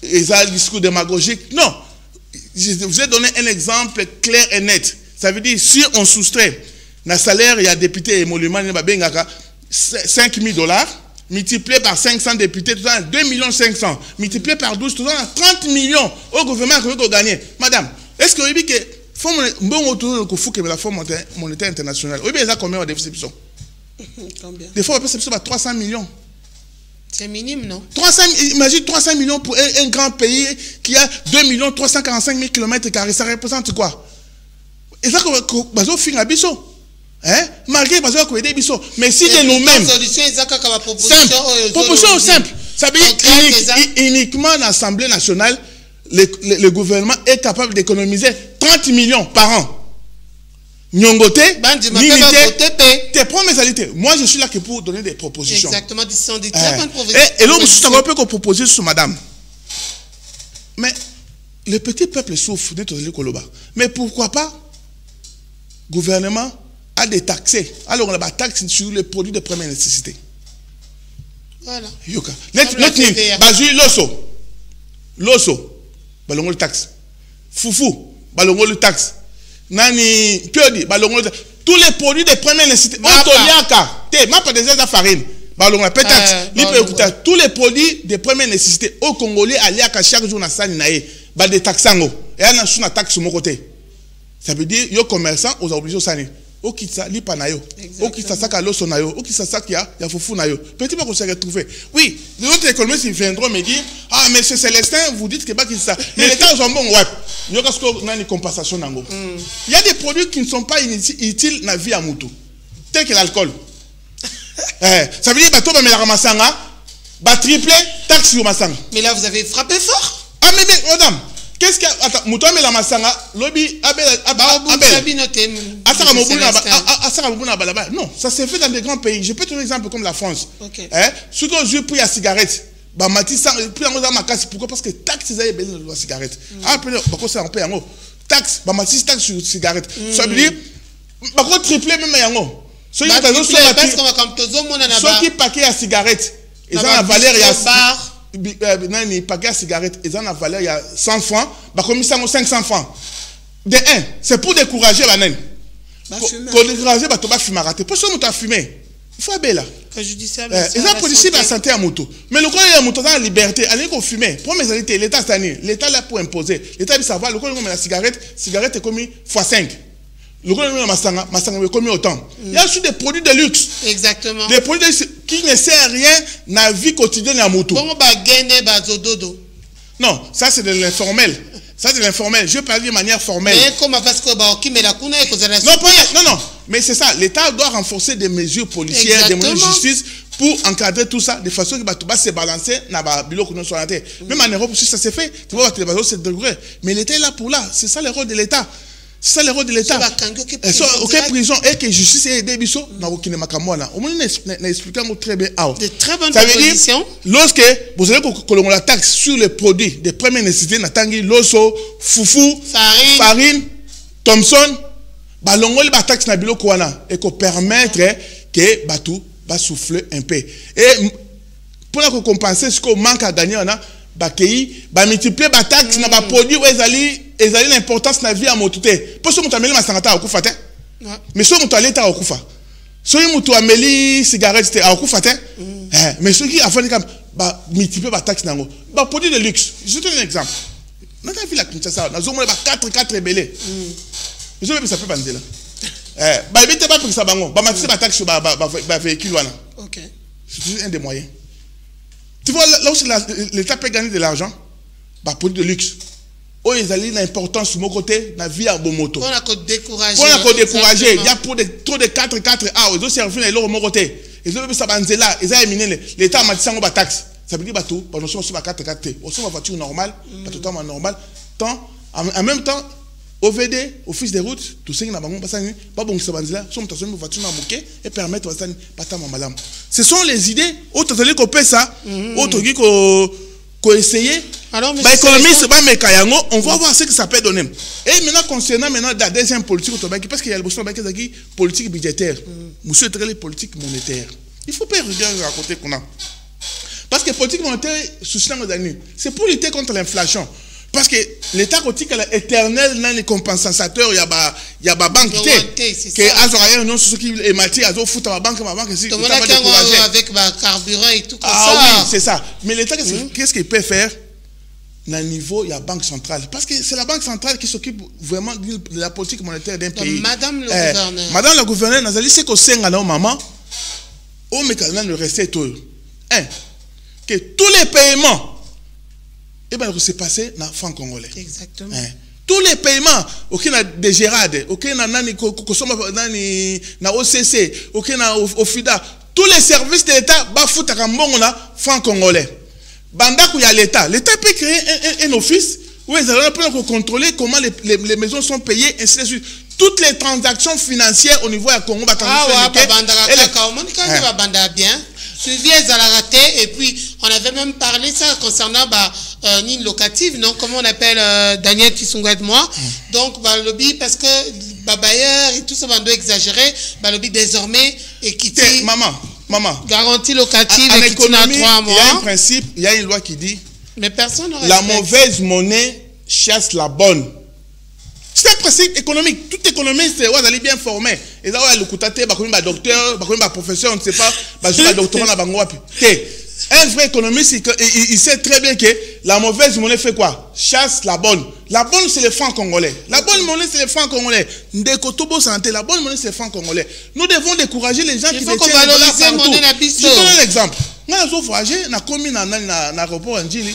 les discours démagogiques. Non. Je vous ai donné un exemple clair et net. Ça veut dire si on soustrait le salaire, il y a député et monument, $5 000. Multiplié par 500 députés, tout ça, 2 500 000. Multiplié par 12, tout ça, 30 millions au gouvernement qui a gagné. Madame, est-ce que vous dites que la Fonds monétaire internationale, oui, il y a combien de déficit? Combien? Des fois, on peut 300 millions. C'est minime, non? Imagine 300 millions pour un grand pays qui a 2 345 000 km². Ça représente quoi? Et ça, on finit à Bissot. Malgré que mais si de nous-mêmes proposition simple, ça veut dire uniquement l'Assemblée nationale, le gouvernement est capable d'économiser 30 millions par an. Nyongote, tes promesses. Moi, je suis là que pour donner des propositions. Exactement, des très bonnes propositions. Et là, je suis un peu proposer sur madame. Mais le petit peuple souffre de Tozeli Koloba. Mais pourquoi pas gouvernement a des taxes. Alors on a des taxes sur les produits de première nécessité. Voilà. Yoka. L'osso. Balongo le taxe. Foufou. Balongo le taxe. Nani. Piodi. Balongo le taxe. Tous les produits de première nécessité. Otoliaka. Pas des aides à farine. Balongo la taxe. Tous les produits de première nécessité. Au Congolais, aliaka chaque jour na sani nae. Ba des taxango. Et on a sous la taxe sur mon côté. Ça veut dire, yo commerçant, aux obligés au sani. Au qui ça, lipa nayo. Au qui ça sac à l'eau nayo. Au qui ça sac y a foufou nayo. Petit peu qu'on s'est retrouvé. Oui, les autres économistes ils viendront me dire, ah, mais c'est Célestin, vous dites que bah qui ça. Mais l'État ont bon web. Il y a une compensation nango. Il y a des produits qui ne sont pas utiles dans la vie à Moutou. Tel que l'alcool. Ça veut dire, bah, toi, bah, mais la ramassanga, bah, triplé, taxe sur ma sang. Mais là, vous avez frappé fort. Ah, mais, madame, Qu'est-ce qu'il y a? Attends, Moutoua la Masanga, lobby, non, ça s'est fait dans des grands pays. Je peux te donner un exemple comme la France. Okay. Ce qu'on joue pour la cigarette, bah Matisse, pourquoi? Parce que taxe, c'est la cigarette. Après, on paye en haut. Taxe, bah Matisse, taxe sur cigarette. Ça veut dire, bah quoi tripler même yango. Ceux qui paquet à cigarette, ils ont la valeur, il y a paquet à cigarette, ils ont la valeur, il y a 100 francs, bah comme ça, 500 francs. De 1, c'est pour décourager la naine. Pour décourager, bah tu vas fumer raté. Pour ça, on t'a fumé. Il faut aller là. Préjudiciable. Ils ont préjudiciable à la santé à moto. Mais le cas, il y a moto dans la liberté. Allez qu'on fumer. Pour mes alliés, l'État cette année, l'État là pour imposer. L'État veut savoir, le cas, on met la cigarette est commis x5. Le cas, on met Massanga est commis autant. Il y a aussi des produits de luxe. Exactement. Des produits de luxe qui ne servent à rien dans la vie quotidienne à moto. Comment gagner zododo? Non, ça c'est de l'informel. Ça c'est de l'informel. Je parle de manière formelle. Mais comment parce que non, mais c'est ça. L'État doit renforcer des mesures policières, exactement, des mesures de justice pour encadrer tout ça de façon que tu vas se balancer dans le bureau que nous sommes en terre. Même en Europe aussi ça s'est fait. Tu vois, c'est degré. Mais l'État est là pour là. C'est ça le rôle de l'État. C'est ça le rôle de l'État. Ok, prison et que justice est des bisous. Au moins, on explique très bien. De très bonnes propositions. Lorsque vous avez la taxe sur les produits de première nécessité, Natangi, Loso, Foufou, Farine, Thomson, balongo la taxe na bilo kwana et qu'on permettre que batou va souffler un peu. Et pour compenser ce qu'on manque à gagner, on a multiplier la taxe na ba produit où ils allaient l'importance de la vie à mototé. Parce que vous avez ma sangata à Okufa. Mais si vous allez à Okufa, si vous avez cigarette à Okufa, mais ceux qui ont fait multiplier la taxe na ba produit de luxe. Je te donne un exemple. Dans la ville à Kinshasa, nous avons 4 belés. Je ne sais pas si ça peut pas dire là. Bah, il pas pour ça, bango. Bah, ma taxe sur le véhicule. Ok. C'est un des moyens. Tu vois, là où l'État peut gagner de l'argent, bah, produit de luxe. Oh, ils allaient l'importance sur mon côté, la vie à bon moto. On a découragé. On a découragé. Il y a pour trop de 4A. Ils ont servi leur mon côté. Ils ont ça là. Ils ont éliminé l'État m'a dit ça, on va taxe. Ça veut dire bateau. Nous sommes sur 4T. On sommes en voiture normale, pas totalement normale. En même temps, OVD, Office des routes, tout ce qui n'a pas passé, pas bon, ça va dire là, sommes dans une voiture et permettre de pas tant malam. Ce sont les idées. Autres qu'on peut ça, autres qui qu'on essayer. Alors, économiste, on va voir ce que ça peut donner. Et maintenant, concernant la deuxième politique, parce qu'il y a le politique budgétaire, monsieur est politique monétaire. Il ne faut pas regarder à côté qu'on a. Parce que politique monétaire, c'est pour lutter contre l'inflation. Parce que l'État côté est éternel dans les compensateurs, il y a des banques qui ont rien, ceux qui émettent, ils ont foutu à la banque, ici. Avec le carburant et tout comme ça. Ah oui, c'est ça. Mais l'État, qu'est-ce qu'il peut faire? Dans le niveau, il y a la Banque centrale. Parce que c'est la Banque centrale qui s'occupe vraiment de la politique monétaire d'un pays. Madame le gouverneur. Madame le gouverneur, nous allons dire que c'est un maman, au mécanisme de recette. Que tous les paiements, et bien, c'est passé dans le franc congolais. Exactement. Tous les paiements, aucun n'a des gérades, aucun n'a OCC, aucun n'a OFIDA, tous les services de l'État, bafoutent à franc congolais. Banda où il y a l'État. L'État peut créer un office où ils allont contrôler comment les maisons sont payées, ainsi de suite. Toutes les transactions financières au niveau de Congo. Suivi et puis on avait même parlé ça concernant une locative, non? Comment on appelle Daniel Tissunga et moi. Donc lobby parce que bailleur et tout ça va exagérer, lobby désormais est quitté. Maman. Garantie locative en économie, 3 mois. Il y a un principe, il y a une loi qui dit mais personne ne la mauvaise monnaie chasse la bonne. C'est un principe économique. Tout économiste, vous allez bien former. Et là, le coutaté, docteur, professeur, on ne sait pas, docteur, un vrai économiste, il sait très bien que la mauvaise monnaie fait quoi? Chasse la bonne. La bonne, c'est le franc congolais. La bonne monnaie, c'est le franc congolais. La bonne monnaie, c'est le franc congolais. Nous devons décourager les gens qui détiennent le dollar partout. Je donne un exemple. Nous avons voyagé, on a commis dans l'aéroport en Djili.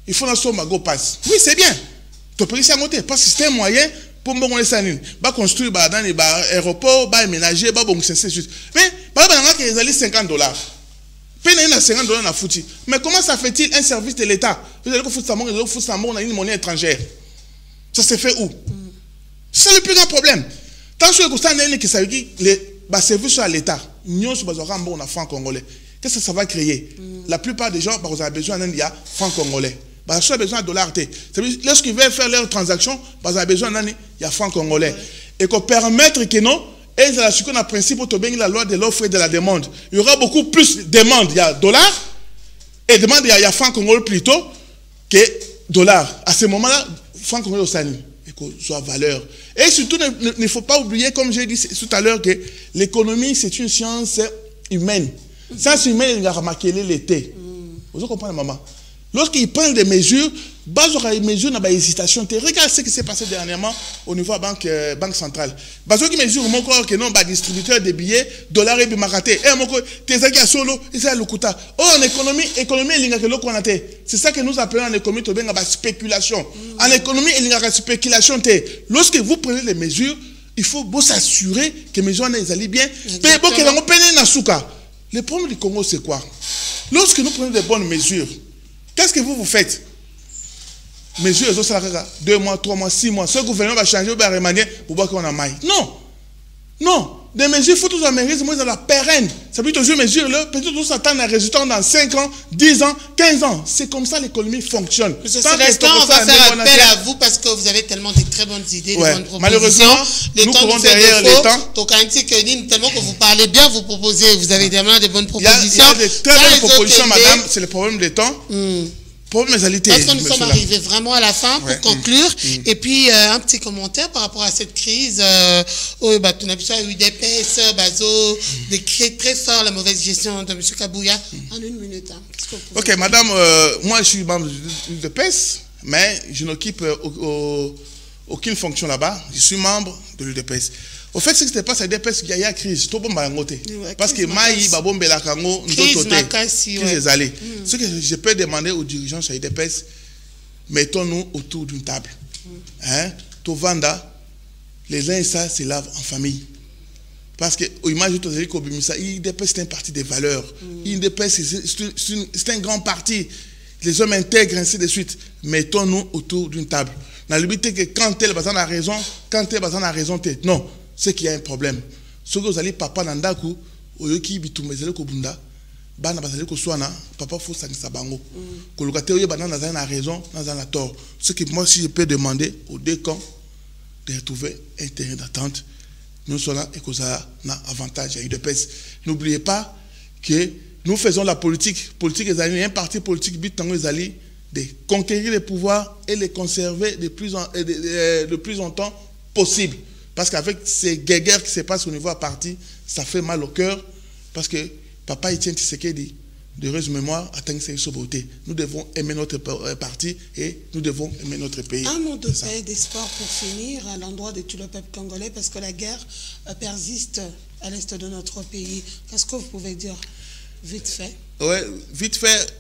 Il faut que go passe. Oui, c'est bien. Tu peux y monter parce que c'est un moyen pour construire dans l'aéroport, aménager, mais ils allaient $50. Payez $50 à foutu. Mais comment ça fait-il un service de l'État? Vous allez foutre ça dans une monnaie étrangère. Ça se fait où? C'est le plus grand problème. Tant que les services à l'État, nous on a franc congolais. Qu'est-ce que ça va créer? La plupart des gens ont besoin d'un franc congolais. Ils ont besoin de dollar. Lorsqu'ils veulent faire leurs transactions, ils ont besoin d'un franc congolais. Et qu'on permettre que non, et c'est ce qu'on a principe pour la loi de l'offre et de la demande. Il y aura beaucoup plus de demandes, il y a dollar, et demande il y a franc congolais plutôt que dollar. À ce moment-là, franc congolais au Sani, et qu'on soit valeur. Et surtout, il ne faut pas oublier, comme j'ai dit tout à l'heure, que l'économie, c'est une science humaine. Science humaine, il y a remarqué l'été. Vous comprenez, maman? Lorsqu'ils prennent des mesures, il y a des mesures, il y a des hésitations. Regarde ce qui s'est passé dernièrement au niveau de la banque centrale. Il y a des mesures que non, distributeur de billets, dollars et bimaraté. Et tes amis solo, c'est le kuta. Oh, en économie, c'est ça que nous appelons en économie, la spéculation. En économie, il y a la spéculation. Lorsque vous prenez les mesures, il faut s'assurer que les mesures allaient bien. Le problème du Congo, c'est quoi? Lorsque nous prenons des bonnes mesures, qu'est-ce que vous faites? Mesures, 2 mois, 3 mois, 6 mois. Ce gouvernement va changer, va remanier pour voir qu'on a maille. Non. Non. Des mesures, il faut tous améliorer, c'est la pérenne. Ça veut dire toujours mesures, peut-être tous attendre un résultat dans 5 ans, 10 ans, 15 ans. C'est comme ça l'économie fonctionne. Monsieur Célestin, on va faire appel à vous parce que vous avez tellement de très bonnes idées, de bonnes propositions. Malheureusement, nous courons derrière le temps. Donc, tellement que vous parlez bien, vous proposez, vous avez tellement de bonnes propositions. Il y a de très bonnes propositions, madame, c'est le problème des temps. Parce que nous sommes arrivés vraiment à la fin pour conclure. Et puis, un petit commentaire par rapport à cette crise. On a eu des PSE, Bazo, des cris très forts, la mauvaise gestion de M. Kabouya. En 1 minute. Ok, madame, moi je suis membre de PES, mais je n'occupe aucune fonction là-bas. Je suis membre de l'UDPS. Au fait, ce qui se passe à l'UDPS, il y a crise. Tout le monde parce que Maï, Babom, Belakango, crise allée. Ce que je peux demander aux dirigeants de l'UDPS, mettons-nous autour d'une table. Tovanda, les uns et ça se lavent en famille. Parce que, imagine, l'UDPS, c'est un parti des valeurs. L'UDPS, c'est un grand parti. Les hommes intègres, ainsi de suite. Mettons-nous autour d'une table. Dans le but que quand tel bazan a raison, quand tel bazan a raison, non. C'est qu'il y a un problème. Ce que vous allez papa nandaku, oyoki bitumezele ko bunda, bana bazali ko swana, papa faut sangisa bango. Ko lokate oyo bana nazana a raison, nazana a tort. Ce que moi si je peux demander aux deux camps de retrouver un terrain d'attente, nous sommes là et que ça a avantage à UDPS. N'oubliez pas que nous faisons la politique. Politique des alliés, un parti politique but tango les alliés de conquérir les pouvoirs et les conserver le plus longtemps possible. Parce qu'avec ces guerres qui se passent au niveau à parti, ça fait mal au cœur. Parce que Papa Etienne Tshisekedi, de heureuse mémoire, atteint ses beauté. Nous devons aimer notre parti et nous devons aimer notre pays. Un mot de paix et d'espoir pour finir à l'endroit de tout le peuple congolais, parce que la guerre persiste à l'est de notre pays. Qu'est-ce que vous pouvez dire vite fait? Oui, vite fait,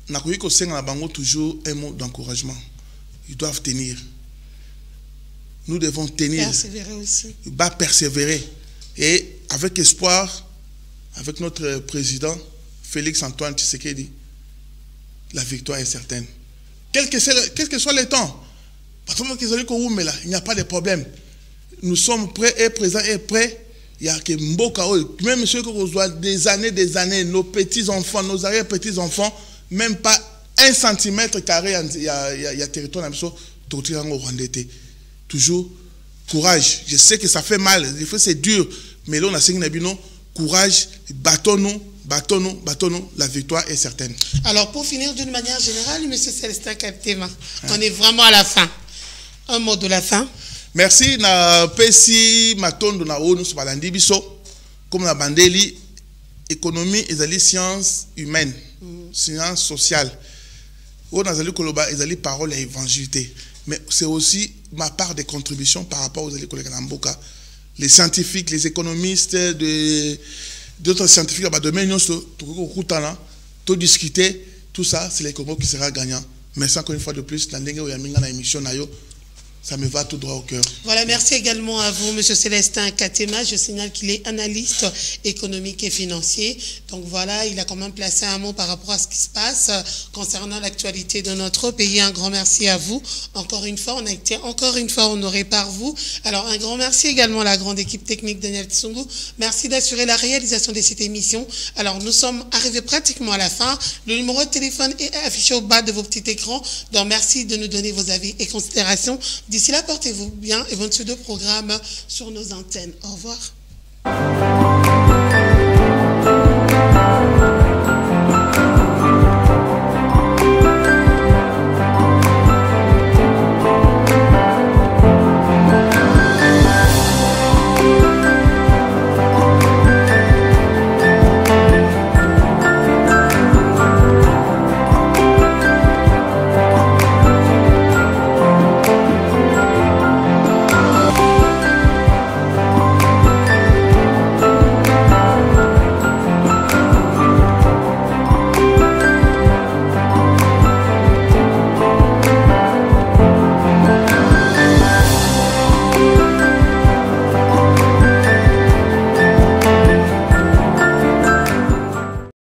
nous avons toujours un mot d'encouragement. Ils doivent tenir. Nous devons tenir. Persévérer aussi. Persévérer. Et avec espoir, avec notre président, Félix Antoine Tshisekedi, la victoire est certaine. Quel que soit le temps. Parce que il n'y a pas de problème. Nous sommes prêts et présents et prêts. Il y a que Mboka, même ceux qui voient des années, nos petits-enfants, nos arrière-petits-enfants, même pas 1 centimètre carré, il y a territoire dans le toujours courage. Je sais que ça fait mal, c'est dur, mais là on a signé courage, battons-nous, la victoire est certaine. Alors pour finir d'une manière générale, M. Célestin Kaptema, on est vraiment à la fin. Un mot de la fin. Merci na pesi matondo na onu balandi biso comme na bandeli économie et sciences humaines, sciences sociales. On a zali koloba ezali parole et évangélité. Mais c'est aussi ma part de contribution par rapport aux collègues Namboka. Les scientifiques, les économistes, d'autres scientifiques, demain, tout discuter, tout ça, c'est les Congo qui sera gagnant. Merci encore une fois de plus, dans l'émission, ça me va tout droit au cœur. Voilà, merci également à vous, M. Célestin Katema. Je signale qu'il est analyste économique et financier. Donc voilà, il a quand même placé un mot par rapport à ce qui se passe concernant l'actualité de notre pays. Un grand merci à vous. Encore une fois, on a été encore une fois honoré par vous. Alors, un grand merci également à la grande équipe technique Daniel Tsungu. Merci d'assurer la réalisation de cette émission. Alors, nous sommes arrivés pratiquement à la fin. Le numéro de téléphone est affiché au bas de vos petits écrans. Donc, merci de nous donner vos avis et considérations. D'ici là, portez-vous bien et bonne suite de programme sur nos antennes. Au revoir.